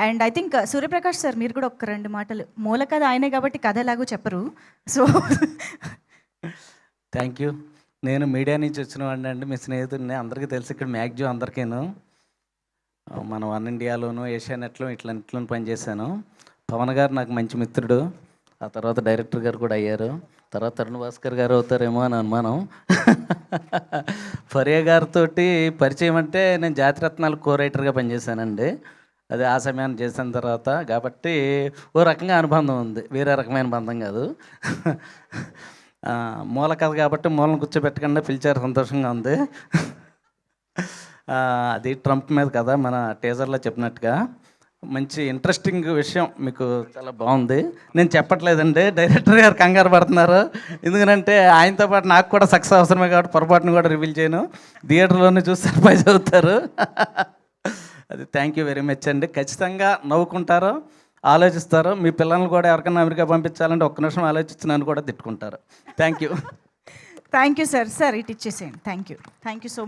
And I think Suryaprakash sir మీరు కూడా ఒక 2 మాటలు. మూల కథ ఆయనే కాబట్టి కథ ఎలాగో చెప్పరు. So thank you. నేను మీడియా నుంచి వచ్చిన వాడిని అండి, మీ స్నేహితుడిని. అందరికీ తెలుసు ఇక్కడ మ్యాక్సిమం అందరికీను. మన వన్ ఇండియాలోను ఏషియానెట్లో ఇట్లా పనిచేశాను. పవన్ గారు నాకు మంచి మిత్రుడు. ఆ తర్వాత డైరెక్టర్ గారు కూడా అయ్యారు. తర్వాత తరుణ్ భాస్కర్ గారు అవుతారేమో అని అనుమానం. ఫరియా గారితో పరిచయం అంటే నేను జాతిరత్నాలు కో రైటర్గా పనిచేశానండి. అది ఆ సమయాన్ని చేసిన తర్వాత కాబట్టి ఓ రకంగా అనుబంధం ఉంది, వేరే రకమైన బంధం కాదు. మూల కథ కాబట్టి మూలను కూర్చోబెట్టకుండా పిలిచారు, సంతోషంగా ఉంది. అది ట్రంప్ మీద కదా, మన టీజర్లో చెప్పినట్టుగా మంచి ఇంట్రెస్టింగ్ విషయం. మీకు చాలా బాగుంది. నేను చెప్పట్లేదండి, డైరెక్టర్ గారు కంగారు పడుతున్నారు. ఎందుకంటే ఆయనతో పాటు నాకు కూడా సక్సెస్ అవసరమే కాబట్టి పొరపాటును కూడా రివీల్ చేయను. థియేటర్లోనే చూసి సర్ప్రైజ్ అవుతారు. అది థ్యాంక్ యూ వెరీ మచ్ అండి. ఖచ్చితంగా నవ్వుకుంటారు, ఆలోచిస్తారు. మీ పిల్లల్ని కూడా ఎవరికైనా అమెరికా పంపించాలంటే ఒక్క నిమిషం ఆలోచించి నన్ను కూడా తిట్టుకుంటారు. Thank you. Thank you sir. Sir ఇటు ఇచ్చేసేయండి. Thank you so